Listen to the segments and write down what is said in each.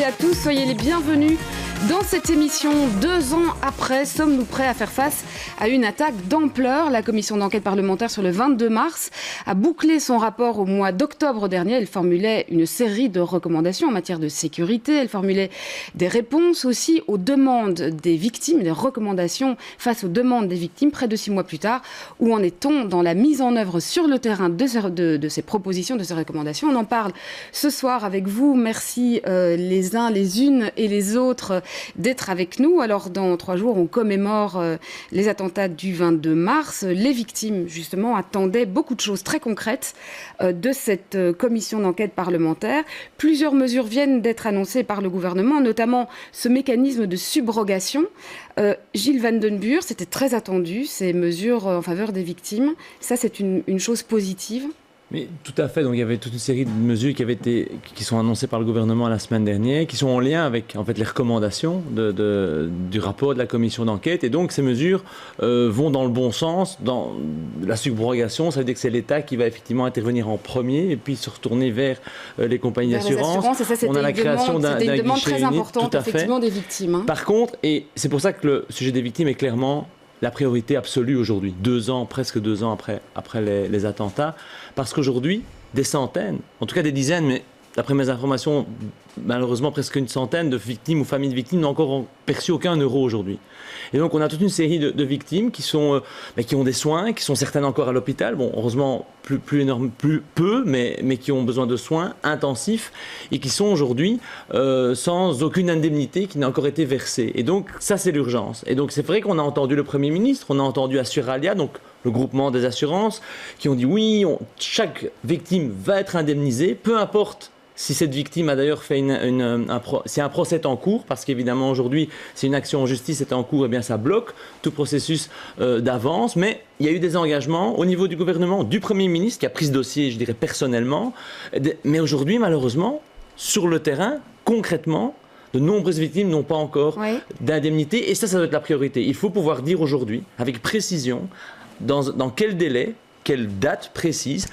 à tous, soyez les bienvenus dans cette émission. 2 ans après, sommes-nous prêts à faire face à une attaque d'ampleur? La commission d'enquête parlementaire sur le 22 mars a bouclé son rapport au mois d'octobre dernier. Elle formulait une série de recommandations en matière de sécurité. Elle formulait des réponses aussi aux demandes des victimes, des recommandations face aux demandes des victimes. Près de 6 mois plus tard, où en est-on dans la mise en œuvre sur le terrain de ces propositions, de ces recommandations? On en parle ce soir avec vous. Merci les uns, les unes et les autres d'être avec nous. Alors, dans 3 jours, on commémore les attentats du 22 mars. Les victimes, justement, attendaient beaucoup de choses très concrètes de cette commission d'enquête parlementaire. Plusieurs mesures viennent d'être annoncées par le gouvernement, notamment ce mécanisme de subrogation. Gilles Van Den Burre, c'était très attendu, ces mesures en faveur des victimes. Ça, c'est une chose positive. Mais tout à fait. Donc il y avait toute une série de mesures qui sont annoncées par le gouvernement la semaine dernière, qui sont en lien avec les recommandations du rapport de la commission d'enquête. Et donc ces mesures vont dans le bon sens. Dans la subrogation, ça veut dire que c'est l'État qui va effectivement intervenir en premier et puis se retourner vers les compagnies d'assurance. On a la création d'un guichet unique. C'était une demande très importante, effectivement, des victimes. Hein. Par contre, et c'est pour ça que le sujet des victimes est clairement la priorité absolue aujourd'hui, presque 2 ans après les attentats, parce qu'aujourd'hui, des centaines, en tout cas des dizaines, mais d'après mes informations, malheureusement presque une centaine de victimes ou familles de victimes n'ont encore perçu aucun euro aujourd'hui. Et donc on a toute une série de victimes qui ont des soins, qui sont certaines encore à l'hôpital, bon heureusement plus peu, mais qui ont besoin de soins intensifs et qui sont aujourd'hui sans aucune indemnité qui n'a encore été versée. Et donc ça c'est l'urgence. Et donc c'est vrai qu'on a entendu le Premier ministre, on a entendu Assuralia, donc le groupement des assurances, qui ont dit oui, chaque victime va être indemnisée, peu importe si cette victime a d'ailleurs fait si un procès est en cours, parce qu'évidemment aujourd'hui, si une action en justice est en cours, eh bien ça bloque tout processus d'avance. Mais il y a eu des engagements au niveau du gouvernement, du Premier ministre, qui a pris ce dossier, je dirais, personnellement. Mais aujourd'hui, malheureusement, sur le terrain, concrètement, de nombreuses victimes n'ont pas encore d'indemnité. Et ça doit être la priorité. Il faut pouvoir dire aujourd'hui, avec précision, dans quel délai, quelle date précise,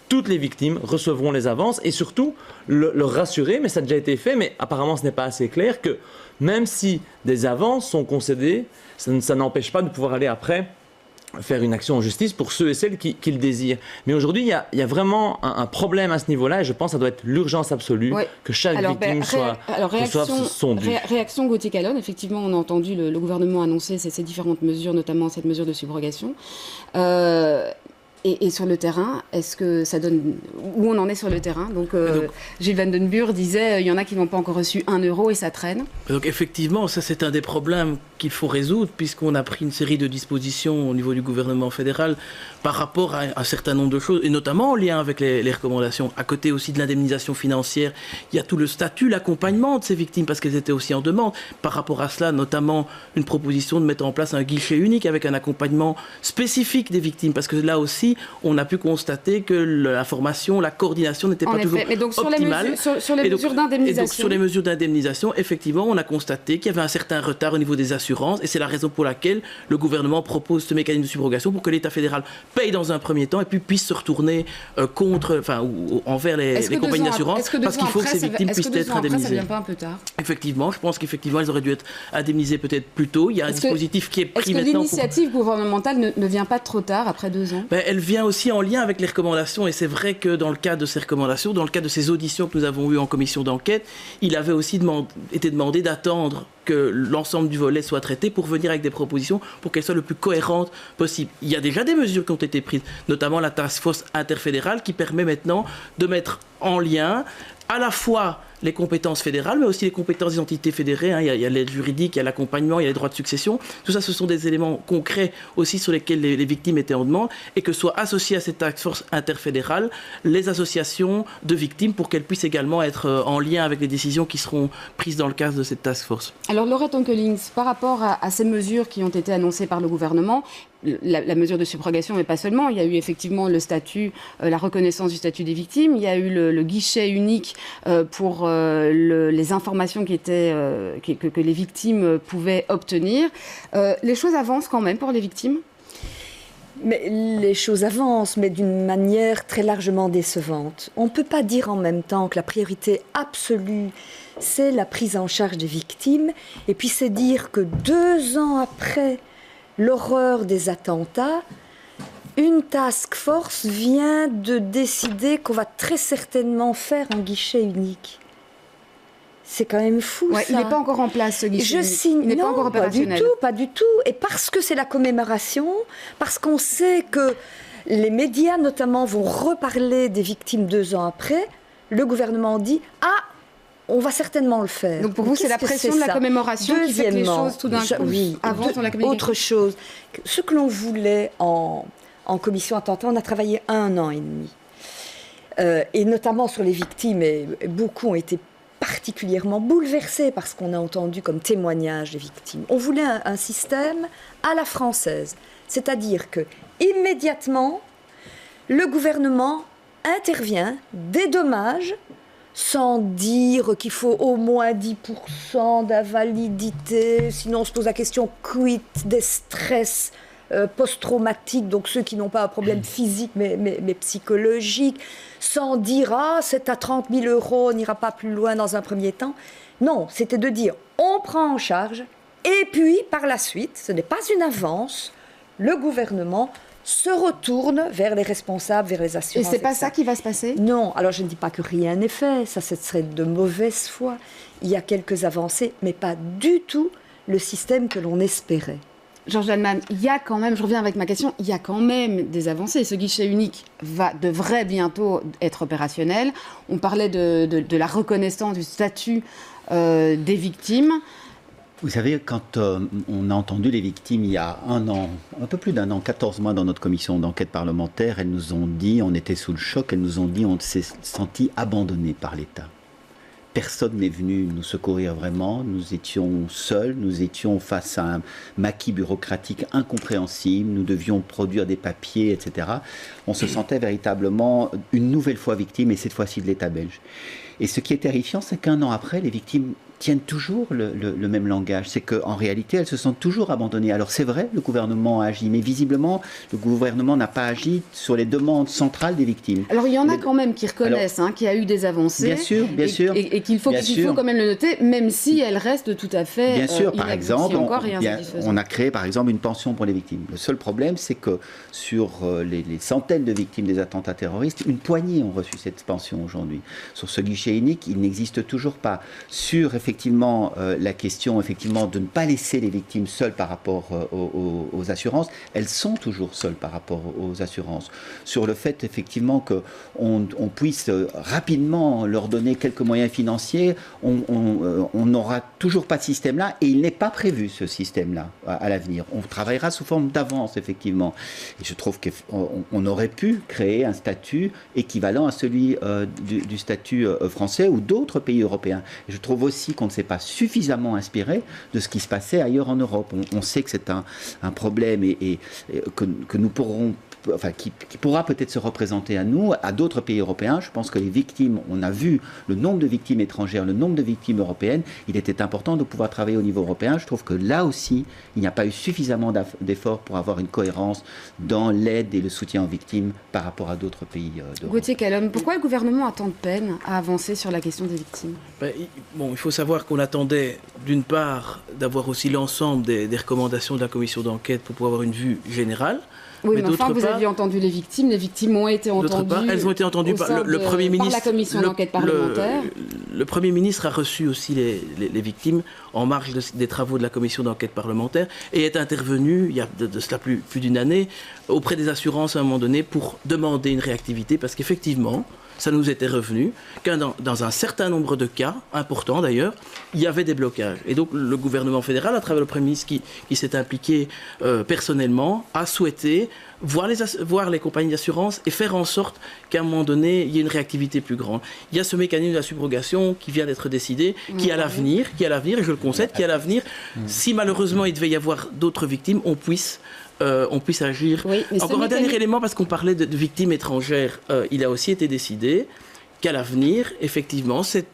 toutes les victimes recevront les avances et surtout leur rassurer, mais ça a déjà été fait, mais apparemment ce n'est pas assez clair, que même si des avances sont concédées, ça n'empêche pas de pouvoir aller après faire une action en justice pour ceux et celles qui le désirent. Mais aujourd'hui, il y a vraiment un problème à ce niveau-là et je pense que ça doit être l'urgence absolue que chaque victime reçoive son dû. Réaction Gauthier Calonne, effectivement, on a entendu le gouvernement annoncer ces différentes mesures, notamment cette mesure de subrogation. Et sur le terrain, est-ce que ça donne... Où on en est sur le terrain? Donc, Gilles Van Den Burre disait, il y en a qui n'ont pas encore reçu 1 euro et ça traîne. Donc effectivement, ça c'est un des problèmes qu'il faut résoudre, puisqu'on a pris une série de dispositions au niveau du gouvernement fédéral par rapport à un certain nombre de choses, et notamment en lien avec les recommandations. À côté aussi de l'indemnisation financière, il y a tout le statut, l'accompagnement de ces victimes, parce qu'elles étaient aussi en demande. Par rapport à cela, notamment une proposition de mettre en place un guichet unique avec un accompagnement spécifique des victimes, parce que là aussi, on a pu constater que la formation, la coordination n'était pas toujours optimale. Sur les mesures d'indemnisation. Et donc sur les mesures d'indemnisation, effectivement, on a constaté qu'il y avait un certain retard au niveau des assurances, et c'est la raison pour laquelle le gouvernement propose ce mécanisme de subrogation pour que l'État fédéral paye dans un premier temps et puis puisse se retourner envers les compagnies d'assurance, parce qu'il faut que ces victimes puissent être indemnisées. Ça vient pas un peu tard? Effectivement, je pense qu'effectivement, elles auraient dû être indemnisées peut-être plus tôt. Il y a un dispositif qui est pris maintenant. Est-ce que l'initiative gouvernementale ne vient pas trop tard, après 2 ans? Elle vient aussi en lien avec les recommandations, et c'est vrai que dans le cadre de ces recommandations, dans le cadre de ces auditions que nous avons eues en commission d'enquête, il avait aussi été demandé d'attendre que l'ensemble du volet soit traité pour venir avec des propositions pour qu'elles soient le plus cohérentes possible. Il y a déjà des mesures qui ont été prises, notamment la task force interfédérale qui permet maintenant de mettre en lien à la fois les compétences fédérales, mais aussi les compétences des entités fédérées. Il y a l'aide juridique, il y a l'accompagnement, il y a les droits de succession. Tout ça, ce sont des éléments concrets aussi sur lesquels les victimes étaient en demande, et que soient associées à cette task force interfédérale les associations de victimes pour qu'elles puissent également être en lien avec les décisions qui seront prises dans le cadre de cette task force. Alors Laurette Onkelings, par rapport à ces mesures qui ont été annoncées par le gouvernement, la mesure de subrogation, mais pas seulement. Il y a eu effectivement le statut, la reconnaissance du statut des victimes. Il y a eu le guichet unique pour les informations que les victimes pouvaient obtenir. Les choses avancent quand même pour les victimes? Mais les choses avancent, mais d'une manière très largement décevante. On ne peut pas dire en même temps que la priorité absolue c'est la prise en charge des victimes. Et puis c'est dire que 2 ans après l'horreur des attentats, une task force vient de décider qu'on va très certainement faire un guichet unique. C'est quand même fou, ça. Il n'est pas encore en place, ce guichet unique. Il n'est pas encore opérationnel. Pas du tout. Et parce que c'est la commémoration, parce qu'on sait que les médias, notamment, vont reparler des victimes 2 ans après, le gouvernement dit « Ah, on va certainement le faire. » Donc pour vous, c'est la pression de la commémoration qui fait que les choses, tout d'un coup, avancent dans la communication. Autre chose, ce que l'on voulait en commission attentat, on a travaillé 1 an et demi. Et notamment sur les victimes, et beaucoup ont été particulièrement bouleversés par ce qu'on a entendu comme témoignage des victimes. On voulait un système à la française, c'est-à-dire que immédiatement, le gouvernement intervient, dédommage, sans dire qu'il faut au moins 10% d'invalidité, sinon on se pose la question quid des stress post-traumatiques, donc ceux qui n'ont pas un problème physique mais psychologique, sans dire « Ah, c'est à 30 000 €, on n'ira pas plus loin dans un premier temps ». Non, c'était de dire « On prend en charge » et puis par la suite, ce n'est pas une avance, le gouvernement se retourne vers les responsables, vers les assurances. Et c'est pas ça qui va se passer ? Non, alors je ne dis pas que rien n'est fait, ça ce serait de mauvaise foi. Il y a quelques avancées, mais pas du tout le système que l'on espérait. Georges Allemann, il y a quand même, je reviens avec ma question, il y a quand même des avancées. Ce guichet unique devrait bientôt être opérationnel. On parlait de la reconnaissance du statut des victimes. Vous savez, quand on a entendu les victimes il y a 1 an, un peu plus d'1 an, 14 mois dans notre commission d'enquête parlementaire, elles nous ont dit, on était sous le choc, elles nous ont dit on s'est senti abandonnés par l'État. Personne n'est venu nous secourir vraiment, nous étions seuls, nous étions face à un maquis bureaucratique incompréhensible, nous devions produire des papiers, etc. On se sentait véritablement une nouvelle fois victime, et cette fois-ci de l'État belge. Et ce qui est terrifiant, c'est qu'1 an après, les victimes tiennent toujours le même langage. C'est qu'en réalité, elles se sentent toujours abandonnées. Alors c'est vrai, le gouvernement a agi, mais visiblement, le gouvernement n'a pas agi sur les demandes centrales des victimes. Alors il y en a quand même qui reconnaissent qu'il y a eu des avancées. Bien sûr. Et qu'il faut quand même le noter, même si elles restent tout à fait bien sûr, par exemple, on a créé par exemple une pension pour les victimes. Le seul problème, c'est que sur les centaines de victimes des attentats terroristes, une poignée ont reçu cette pension aujourd'hui. Sur ce guichet unique, il n'existe toujours pas. Sur effectivement la question de ne pas laisser les victimes seules par rapport aux assurances, elles sont toujours seules par rapport aux assurances. Sur le fait effectivement qu'on puisse rapidement leur donner quelques moyens financiers, on n'aura toujours pas de système-là, et il n'est pas prévu ce système-là à l'avenir. On travaillera sous forme d'avance effectivement. Et je trouve qu'on aurait pu créer un statut équivalent à celui du statut français ou d'autres pays européens. Et je trouve aussi qu'on ne s'est pas suffisamment inspiré de ce qui se passait ailleurs en Europe. On sait que c'est un problème et que nous pourrons, qui pourra peut-être se représenter à nous, à d'autres pays européens. Je pense que les victimes, on a vu le nombre de victimes étrangères, le nombre de victimes européennes. Il était important de pouvoir travailler au niveau européen. Je trouve que là aussi, il n'y a pas eu suffisamment d'efforts pour avoir une cohérence dans l'aide et le soutien aux victimes par rapport à d'autres pays d'Europe. Gauthier Callum, pourquoi le gouvernement a tant de peine à avancer sur la question des victimes ? Il faut savoir qu'on attendait d'une part d'avoir aussi l'ensemble des recommandations de la commission d'enquête pour pouvoir avoir une vue générale. Oui, mais enfin, vous aviez entendu les victimes ont été entendues. Elles ont été entendues par le Premier ministre. Par la commission d'enquête parlementaire. Le Premier ministre a reçu aussi les victimes en marge des travaux de la commission d'enquête parlementaire et est intervenu, il y a de cela plus d'une année, auprès des assurances à un moment donné pour demander une réactivité, parce qu'effectivement, ça nous était revenu, que dans un certain nombre de cas, importants d'ailleurs, il y avait des blocages. Et donc le gouvernement fédéral, à travers le Premier ministre qui s'est impliqué personnellement, a souhaité voir les compagnies d'assurance et faire en sorte qu'à un moment donné, il y ait une réactivité plus grande. Il y a ce mécanisme de la subrogation qui vient d'être décidé, qui à l'avenir, et je le concède, qui à l'avenir, si malheureusement il devait y avoir d'autres victimes, on puisse agir. Oui, encore un dernier élément, parce qu'on parlait de victimes étrangères, il a aussi été décidé qu'à l'avenir, effectivement, c'est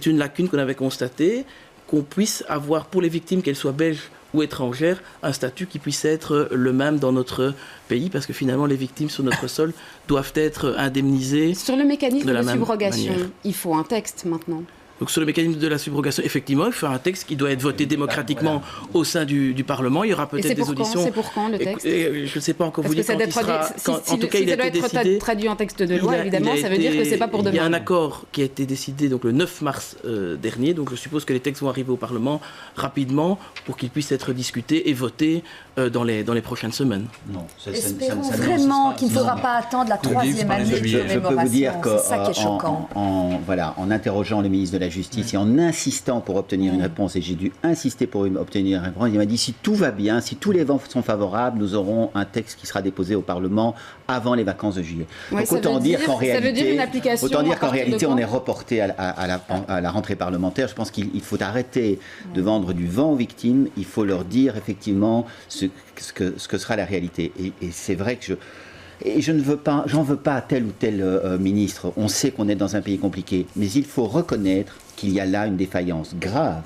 une lacune qu'on avait constatée, qu'on puisse avoir pour les victimes, qu'elles soient belges ou étrangères, un statut qui puisse être le même dans notre pays, parce que finalement les victimes sur notre sol doivent être indemnisées. Sur le mécanisme de subrogation, il faut un texte maintenant. Donc sur le mécanisme de la subrogation, effectivement, il faut un texte qui doit être voté démocratiquement au sein du Parlement. Il y aura peut-être des auditions. C'est pour quand le texte? Je ne sais pas encore vous dire quand il sera. En tout cas, il a été décidé. Traduit en texte de loi, évidemment, ça veut dire que c'est pas pour demain. Il y a un accord qui a été décidé donc le 9 mars dernier. Donc je suppose que les textes vont arriver au Parlement rapidement pour qu'ils puissent être discutés et votés dans les prochaines semaines. Non, espérons vraiment qu'il ne faudra pas attendre la 3e année de commémoration. Je peux vous dire c'est ça qui est choquant. En interrogeant le ministre de la Justice et en insistant pour obtenir une réponse, et j'ai dû insister pour obtenir une réponse, il m'a dit si tout va bien, si tous les vents sont favorables, nous aurons un texte qui sera déposé au Parlement avant les vacances de juillet. Ouais, donc autant dire qu'en réalité, on est reporté à la rentrée parlementaire. Je pense qu'il faut arrêter de vendre du vent aux victimes. Il faut leur dire effectivement ce que sera la réalité. Et c'est vrai que je ne veux pas, j'en veux pas à tel ou tel ministre. On sait qu'on est dans un pays compliqué, mais il faut reconnaître qu'il y a là une défaillance grave,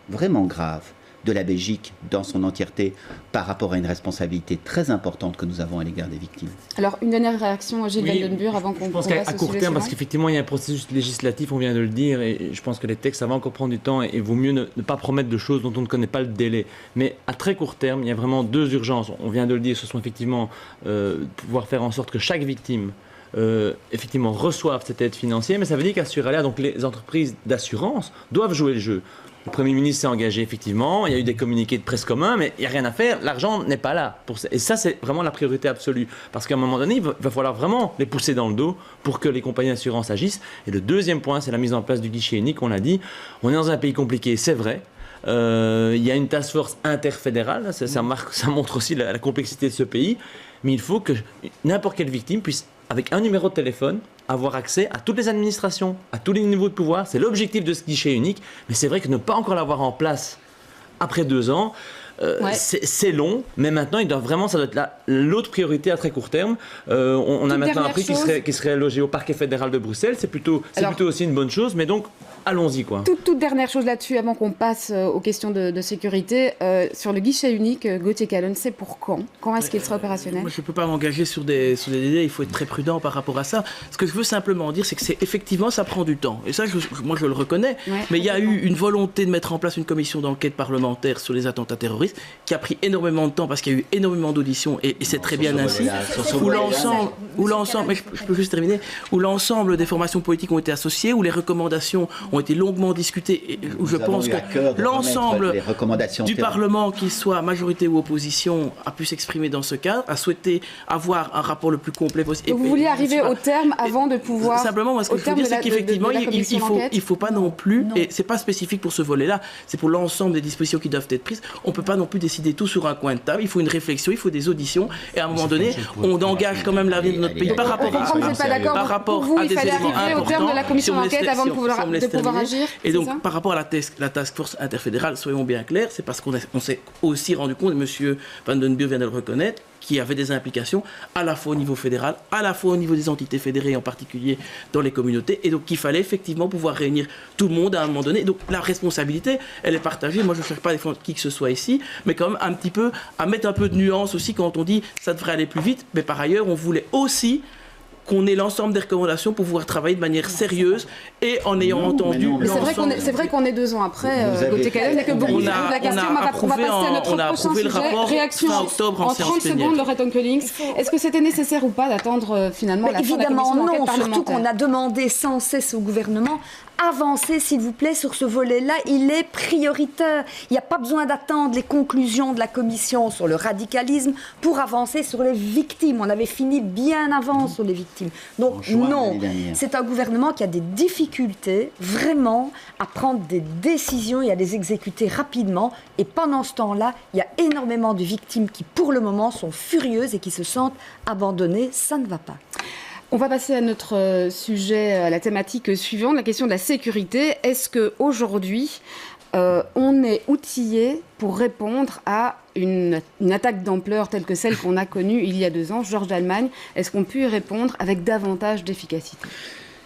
vraiment grave, de la Belgique dans son entièreté par rapport à une responsabilité très importante que nous avons à l'égard des victimes. Alors, une dernière réaction, Gilles Vandenburg, avant qu'on passe au sujet suivant. Je pense qu'à court terme, parce qu'effectivement, il y a un processus législatif, on vient de le dire, et je pense que les textes, ça va encore prendre du temps, et il vaut mieux ne pas promettre de choses dont on ne connaît pas le délai. Mais à très court terme, il y a vraiment deux urgences. On vient de le dire, ce sont effectivement pouvoir faire en sorte que chaque victime effectivement reçoivent cette aide financière, mais ça veut dire qu'à Suralia, donc les entreprises d'assurance doivent jouer le jeu. Le Premier ministre s'est engagé, effectivement, il y a eu des communiqués de presse communs, mais il n'y a rien à faire, l'argent n'est pas là. Et ça, c'est vraiment la priorité absolue. Parce qu'à un moment donné, il va falloir vraiment les pousser dans le dos pour que les compagnies d'assurance agissent. Et le deuxième point, c'est la mise en place du guichet unique, on l'a dit. On est dans un pays compliqué, c'est vrai. Il y a une task force interfédérale, ça montre aussi la complexité de ce pays. Mais il faut que n'importe quelle victime puisse, avec un numéro de téléphone, avoir accès à toutes les administrations, à tous les niveaux de pouvoir. C'est l'objectif de ce guichet unique. Mais c'est vrai que ne pas encore l'avoir en place après 2 ans, c'est long. Mais maintenant, ça doit être l'autre priorité à très court terme. On a maintenant appris qu'il serait logé au parquet fédéral de Bruxelles. C'est plutôt aussi une bonne chose. Mais donc, allons-y, quoi. Toute dernière chose là-dessus, avant qu'on passe aux questions de sécurité. Sur le guichet unique, Gauthier Callon, c'est pour quand? Quand est-ce qu'il sera opérationnel? Moi, je ne peux pas m'engager sur des délais, il faut être très prudent par rapport à ça. Ce que je veux simplement dire, c'est que effectivement, ça prend du temps. Et ça, moi, je le reconnais. Mais il y a eu une volonté de mettre en place une commission d'enquête parlementaire sur les attentats terroristes qui a pris énormément de temps parce qu'il y a eu énormément d'auditions et c'est très bien ainsi. Où l'ensemble, mais je peux juste terminer, où l'ensemble des formations politiques ont été associées, où les recommandations ont été longuement discutées, et où je pense que l'ensemble du Parlement, qu'il soit majorité ou opposition, a pu s'exprimer dans ce cadre, a souhaité avoir un rapport le plus complet possible. Donc vous vouliez arriver au terme avant de pouvoir... Simplement, moi, ce que je veux dire, c'est qu'effectivement, il ne faut pas non plus, et ce n'est pas spécifique pour ce volet-là, c'est pour l'ensemble des dispositions qui doivent être prises, on ne peut pas non plus décider tout sur un coin de table, il faut une réflexion, il faut des auditions, et à un moment donné, on engage quand même l'avenir de notre pays par rapport à des éléments importants. Au terme de la commission d'enquête avant de pouvoir agir. Et donc, par rapport à la task force interfédérale, soyons bien clairs, c'est parce qu'on s'est aussi rendu compte, et M. Vandenburg vient de le reconnaître, qui avait des implications à la fois au niveau fédéral, à la fois au niveau des entités fédérées, en particulier dans les communautés, et donc qu'il fallait effectivement pouvoir réunir tout le monde à un moment donné. Donc la responsabilité, elle est partagée. Moi, je ne cherche pas à défendre qui que ce soit ici, mais quand même un petit peu à mettre un peu de nuance aussi quand on dit ça devrait aller plus vite. Mais par ailleurs, on voulait aussi qu'on ait l'ensemble des recommandations pour pouvoir travailler de manière sérieuse et en ayant entendu l'ensemble. C'est vrai qu'on est 2 ans après, Gauthier Callon, et que beaucoup de la question, on va passer à notre prochain sujet. Réaction en 30 secondes, Laurette Onkelings. Est-ce que c'était nécessaire ou pas d'attendre finalement la fin de la commission d'enquête parlementaire? Évidemment non, surtout qu'on a demandé sans cesse au gouvernement avancez, s'il vous plaît, sur ce volet-là. Il est prioritaire. Il n'y a pas besoin d'attendre les conclusions de la commission sur le radicalisme pour avancer sur les victimes. On avait fini bien avant sur les victimes. Donc non, c'est un gouvernement qui a des difficultés vraiment à prendre des décisions et à les exécuter rapidement. Et pendant ce temps-là, il y a énormément de victimes qui, pour le moment, sont furieuses et qui se sentent abandonnées. Ça ne va pas. On va passer à notre sujet, à la thématique suivante, la question de la sécurité. Est-ce qu'aujourd'hui, on est outillé pour répondre à une attaque d'ampleur telle que celle qu'on a connue il y a 2 ans, Georges d'Allemagne? Est-ce qu'on peut y répondre avec davantage d'efficacité?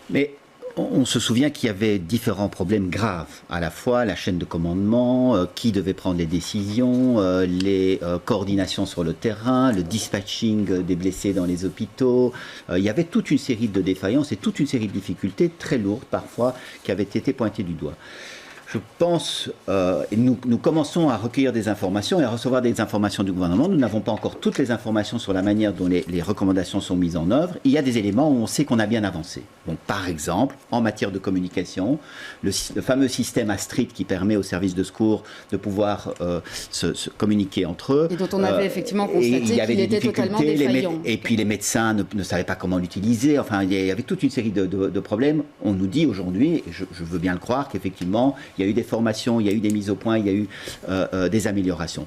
Mais On se souvient qu'il y avait différents problèmes graves, à la fois la chaîne de commandement, qui devait prendre les décisions, les coordinations sur le terrain, le dispatching des blessés dans les hôpitaux. Il y avait toute une série de défaillances et toute une série de difficultés très lourdes parfois qui avaient été pointées du doigt. Je pense, nous commençons à recueillir des informations et à recevoir des informations du gouvernement. Nous n'avons pas encore toutes les informations sur la manière dont les recommandations sont mises en œuvre. Il y a des éléments où on sait qu'on a bien avancé. Donc, par exemple, en matière de communication, le fameux système Astrid qui permet aux services de secours de pouvoir se communiquer entre eux. Et dont on avait effectivement constaté qu'il était totalement défaillant. Et puis les médecins ne savaient pas comment l'utiliser. Enfin, il y avait toute une série de problèmes. On nous dit aujourd'hui, et je veux bien le croire, qu'effectivement, il y a eu des formations, il y a eu des mises au point, il y a eu des améliorations.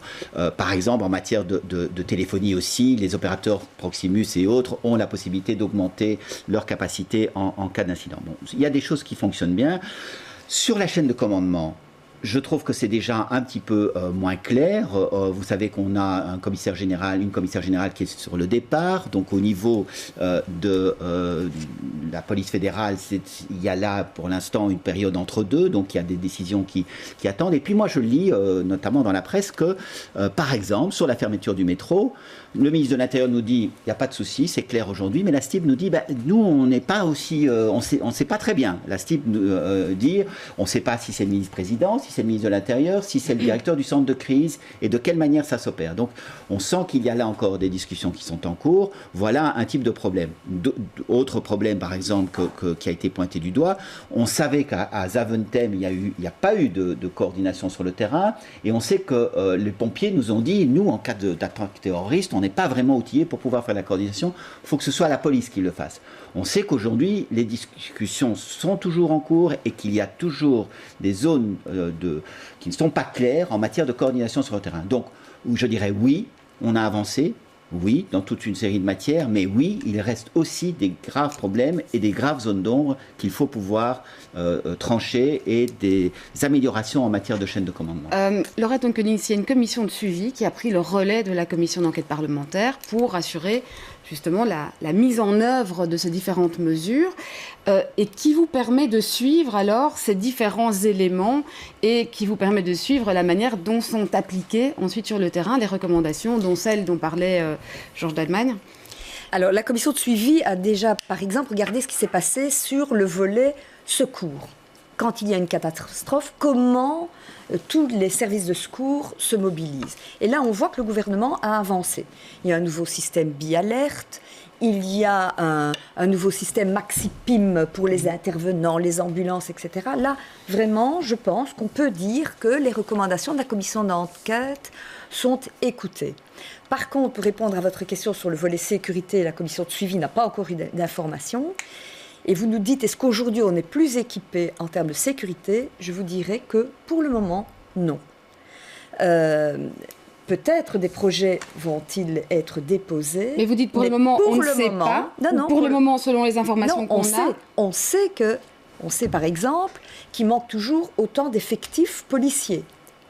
Par exemple, en matière de téléphonie aussi, les opérateurs Proximus et autres ont la possibilité d'augmenter leur capacité en cas d'incident. Bon, il y a des choses qui fonctionnent bien. Sur la chaîne de commandement, je trouve que c'est déjà un petit peu moins clair. Vous savez qu'on a une commissaire générale qui est sur le départ. Donc au niveau de la police fédérale, il y a là pour l'instant une période entre deux. Donc il y a des décisions qui attendent. Et puis moi je lis notamment dans la presse que par exemple sur la fermeture du métro, le ministre de l'Intérieur nous dit il n'y a pas de souci, c'est clair aujourd'hui. Mais la STIB nous dit nous on n'est pas aussi, on sait pas très bien. La STIB dit on ne sait pas si c'est le ministre-président, si c'est le ministre de l'Intérieur, si c'est le directeur du centre de crise et de quelle manière ça s'opère. Donc on sent qu'il y a là encore des discussions qui sont en cours. Voilà un type de problème. Autre problème par exemple qui a été pointé du doigt, on savait qu'à Zaventem il n'y a pas eu de coordination sur le terrain et on sait que les pompiers nous ont dit nous en cas d'attaque terroriste on n'est pas vraiment outillés pour pouvoir faire la coordination, il faut que ce soit la police qui le fasse. On sait qu'aujourd'hui, les discussions sont toujours en cours et qu'il y a toujours des zones qui ne sont pas claires en matière de coordination sur le terrain. Donc, je dirais oui, on a avancé, oui, dans toute une série de matières, mais oui, il reste aussi des graves problèmes et des graves zones d'ombre qu'il faut pouvoir trancher et des améliorations en matière de chaîne de commandement. Laurette Onkening, il y a une commission de suivi qui a pris le relais de la commission d'enquête parlementaire pour assurer justement la mise en œuvre de ces différentes mesures et qui vous permet de suivre alors ces différents éléments et qui vous permet de suivre la manière dont sont appliquées ensuite sur le terrain les recommandations, dont celles dont parlait Georges d'Allemagne. Alors la commission de suivi a déjà par exemple regardé ce qui s'est passé sur le volet secours. Quand il y a une catastrophe, comment tous les services de secours se mobilisent. Et là, on voit que le gouvernement a avancé. Il y a un nouveau système bi-alerte, il y a un nouveau système maxi-PIM pour les intervenants, les ambulances, etc. Là, vraiment, je pense qu'on peut dire que les recommandations de la commission d'enquête sont écoutées. Par contre, pour répondre à votre question sur le volet sécurité, la commission de suivi n'a pas encore eu d'informations. Et vous nous dites, est-ce qu'aujourd'hui on est plus équipé en termes de sécurité? Je vous dirais que pour le moment, non. Peut-être des projets vont-ils être déposés. Mais vous dites pour le moment, on ne sait pas. Non, pour le moment, selon les informations qu'on a. On sait par exemple qu'il manque toujours autant d'effectifs policiers.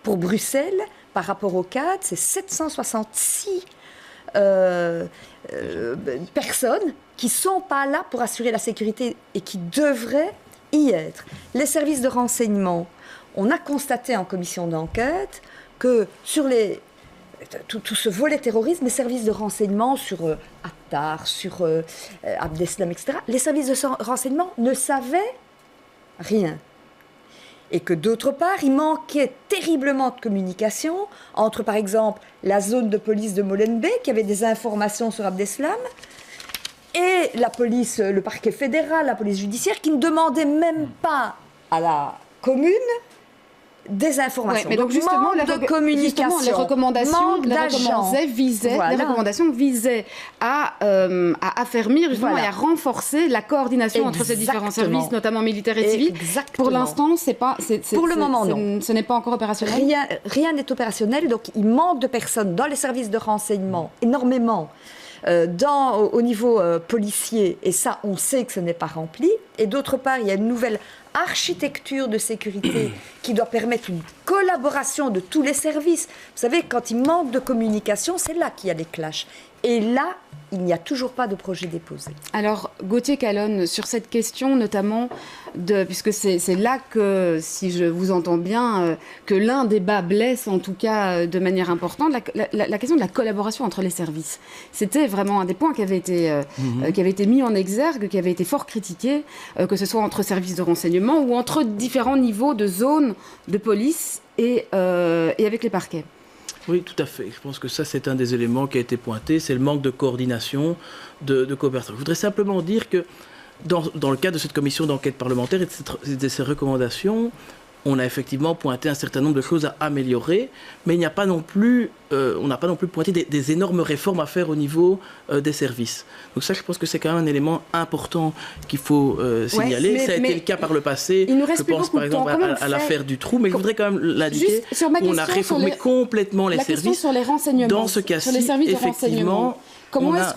Pour Bruxelles, par rapport au CAD, c'est 766 personnes qui ne sont pas là pour assurer la sécurité et qui devraient y être. Les services de renseignement, on a constaté en commission d'enquête que sur tout ce volet terrorisme, les services de renseignement sur Attar, sur Abdeslam, etc., les services de renseignement ne savaient rien. Et que d'autre part, il manquait terriblement de communication entre, par exemple, la zone de police de Molenbeek, qui avait des informations sur Abdeslam, et la police, le parquet fédéral, la police judiciaire, qui ne demandait même pas à la commune des informations. Ouais, mais donc justement, de communication, les recommandations visaient à affermir justement et à renforcer la coordination entre ces différents services, notamment militaires et civils. Pour l'instant, pour le moment, non. Ce n'est pas encore opérationnel. Rien n'est opérationnel, donc il manque de personnes dans les services de renseignement, énormément. Au niveau policier, et ça, on sait que ce n'est pas rempli. Et d'autre part, il y a une nouvelle architecture de sécurité qui doit permettre une collaboration de tous les services. Vous savez, quand il manque de communication, c'est là qu'il y a des clashs. Et là, il n'y a toujours pas de projet déposé. Alors, Gauthier Calonne, sur cette question notamment, puisque c'est là que, si je vous entends bien, que l'un des bas blesse en tout cas de manière importante, la question de la collaboration entre les services. C'était vraiment un des points qui avait été mis en exergue, qui avait été fort critiqué, que ce soit entre services de renseignement ou entre différents niveaux de zones de police et avec les parquets. Oui, tout à fait. Je pense que ça, c'est un des éléments qui a été pointé, c'est le manque de coordination, de coopération. Je voudrais simplement dire que dans le cadre de cette commission d'enquête parlementaire et de ces recommandations, on a effectivement pointé un certain nombre de choses à améliorer, mais il n'y a pas non plus, on n'a pas non plus pointé des énormes réformes à faire au niveau des services. Donc ça, je pense que c'est quand même un élément important qu'il faut signaler. Ça a été le cas par le passé. Je pense par exemple à l'affaire du trou, mais je voudrais quand même l'indiquer. On a réformé complètement les services. Sur les renseignements, dans ce cas-ci, sur les services de renseignement. Comment est-ce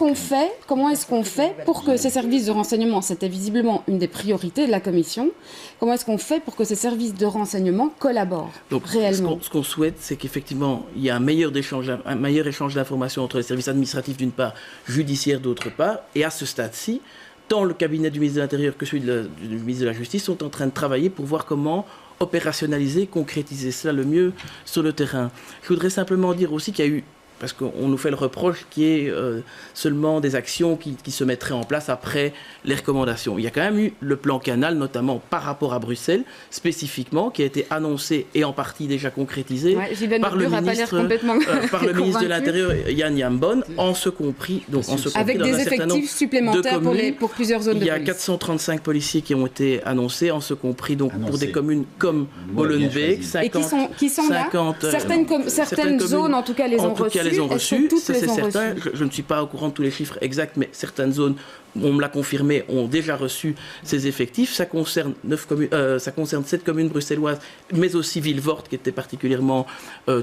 qu'on fait pour que ces services de renseignement, c'était visiblement une des priorités de la Commission, comment est-ce qu'on fait pour que ces services de renseignement collaborent réellement ? Ce qu'on souhaite, c'est qu'effectivement, il y ait un meilleur échange d'informations entre les services administratifs d'une part, judiciaires d'autre part, et à ce stade-ci, tant le cabinet du ministre de l'Intérieur que celui du ministre de la Justice sont en train de travailler pour voir comment opérationnaliser, concrétiser cela le mieux sur le terrain. Je voudrais simplement dire aussi qu'il y a eu, parce qu'on nous fait le reproche qu'il y ait seulement des actions qui se mettraient en place après les recommandations. Il y a quand même eu le plan Canal, notamment par rapport à Bruxelles, spécifiquement, qui a été annoncé et en partie déjà concrétisé par le ministre de l'Intérieur, Yann Yambon, en ce compris avec des effectifs supplémentaires pour plusieurs zones de police. Il y a 435 policiers qui ont été annoncés, en ce compris donc pour des communes comme Molenbeek, 50, qui sont là. Certaines zones, en tout cas, les ont reçus. Ça c'est certain. Je ne suis pas au courant de tous les chiffres exacts, mais certaines zones, on me l'a confirmé, ont déjà reçu ces effectifs. Ça concerne 7 communes bruxelloises, mais aussi Vilvoorde qui était particulièrement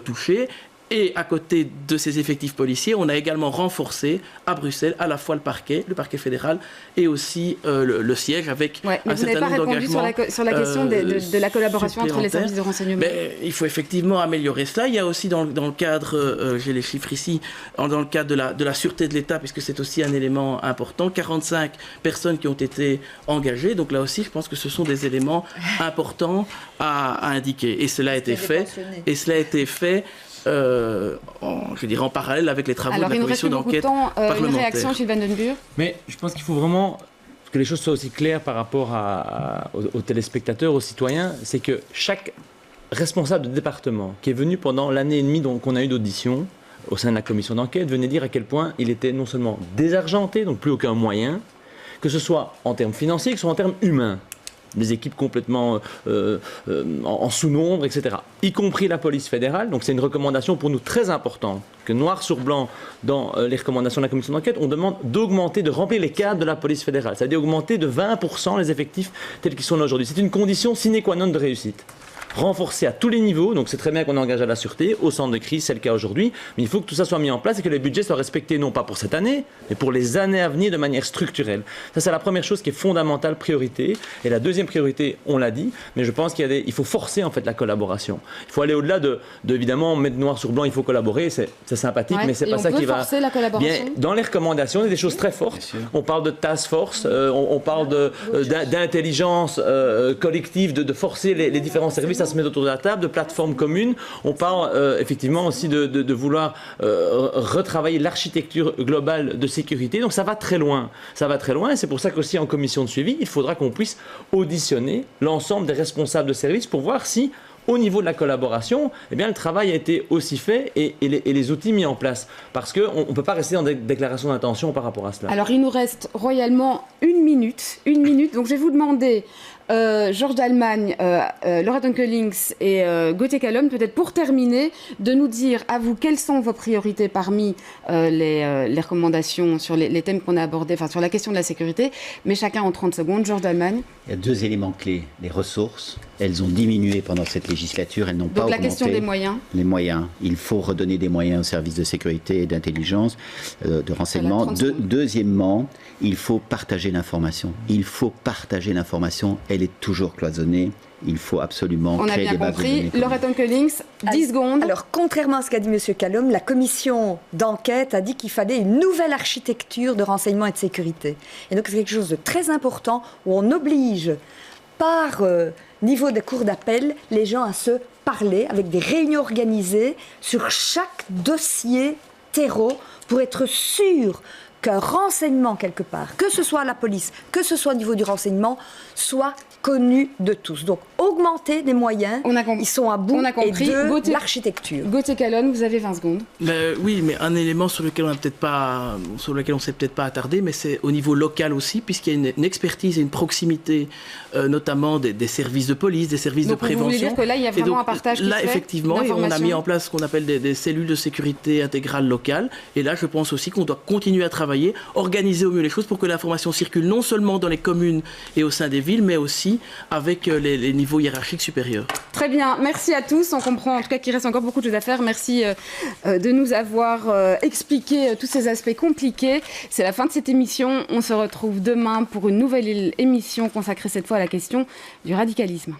touchée. Et à côté de ces effectifs policiers, on a également renforcé à Bruxelles à la fois le parquet fédéral et aussi le siège avec un certain nombre d'engagements. Sur la question de la collaboration entre les services de renseignement. Mais il faut effectivement améliorer cela. Il y a aussi dans le cadre, j'ai les chiffres ici, dans le cadre de la sûreté de l'État, puisque c'est aussi un élément important, 45 personnes qui ont été engagées. Donc là aussi, je pense que ce sont des éléments importants à indiquer. Et cela a été fait. En parallèle avec les travaux de la commission d'enquête parlementaire. Une réaction, Gilles Van den Burg ? Mais je pense qu'il faut vraiment que les choses soient aussi claires par rapport aux téléspectateurs, aux citoyens. C'est que chaque responsable de département qui est venu pendant l'année et demie qu'on a eu d'audition au sein de la commission d'enquête venait dire à quel point il était non seulement désargenté, donc plus aucun moyen, que ce soit en termes financiers, que ce soit en termes humains. Des équipes complètement en sous-nombre, etc. Y compris la police fédérale. Donc c'est une recommandation pour nous très importante, que noir sur blanc, dans les recommandations de la commission d'enquête, on demande d'augmenter, de remplir les cadres de la police fédérale. C'est-à-dire augmenter de 20% les effectifs tels qu'ils sont là aujourd'hui. C'est une condition sine qua non de réussite. Renforcer à tous les niveaux, donc c'est très bien qu'on engage à la sûreté, au centre de crise, c'est le cas aujourd'hui, mais il faut que tout ça soit mis en place et que les budgets soient respectés non pas pour cette année, mais pour les années à venir de manière structurelle. Ça, c'est la première chose qui est fondamentale, priorité. Et la deuxième priorité, on l'a dit, mais je pense il faut forcer en fait la collaboration. Il faut aller au-delà de évidemment mettre noir sur blanc, il faut collaborer, c'est sympathique, mais c'est pas ça qui va. Forcer la collaboration. Bien, dans les recommandations, il y a des choses très fortes. On parle de task force, on parle d'intelligence collective, de forcer les différents services à se mettre autour de la table, de plateformes communes. On parle effectivement aussi de vouloir retravailler l'architecture globale de sécurité. Donc ça va très loin. Ça va très loin et c'est pour ça qu'aussi en commission de suivi, il faudra qu'on puisse auditionner l'ensemble des responsables de service pour voir si au niveau de la collaboration, eh bien, le travail a été aussi fait et les outils mis en place. Parce qu'on ne peut pas rester dans des déclarations d'intention par rapport à cela. Alors, il nous reste royalement une minute. Donc, je vais vous demander, Georges Dallemagne, Laura Dunkelings et Gauthier Calonne, peut-être pour terminer, de nous dire à vous quelles sont vos priorités parmi les recommandations sur les thèmes qu'on a abordés, enfin sur la question de la sécurité, mais chacun en 30 secondes. Georges Dallemagne. Il y a 2 éléments clés. Les ressources, elles ont diminué pendant cette législature, elles n'ont pas augmenté. Donc la question des moyens. Les moyens. Il faut redonner des moyens aux services de sécurité et d'intelligence, de renseignement. Deuxièmement, il faut partager partager l'information. Il faut partager l'information. Elle est toujours cloisonnée. Il faut absolument créer des bases de données. On a bien compris. Laurette Onkelings, 10 secondes. Alors, contrairement à ce qu'a dit M. Callum, la commission d'enquête a dit qu'il fallait une nouvelle architecture de renseignement et de sécurité. Et donc, c'est quelque chose de très important où on oblige, par niveau des cours d'appel, les gens à se parler avec des réunions organisées sur chaque dossier terreau pour être sûr qu'un renseignement quelque part, que ce soit à la police, que ce soit au niveau du renseignement, soit connu de tous. Donc, augmenter les moyens, ils sont à bout, et de l'architecture. Gauthier Callon, vous avez 20 secondes. Oui, mais un élément sur lequel on ne s'est peut-être pas attardé, mais c'est au niveau local aussi, puisqu'il y a une expertise et une proximité, notamment des services de police, des services de prévention. Vous voulez dire que là, il y a vraiment un partage qui se fait effectivement, et on a mis en place ce qu'on appelle des cellules de sécurité intégrale locale. Et là, je pense aussi qu'on doit continuer à travailler, organiser au mieux les choses pour que l'information circule non seulement dans les communes et au sein des villes, mais aussi avec les niveaux hiérarchiques supérieurs. Très bien, merci à tous. On comprend en tout cas qu'il reste encore beaucoup de choses à faire. Merci de nous avoir expliqué tous ces aspects compliqués. C'est la fin de cette émission. On se retrouve demain pour une nouvelle émission consacrée cette fois à la question du radicalisme.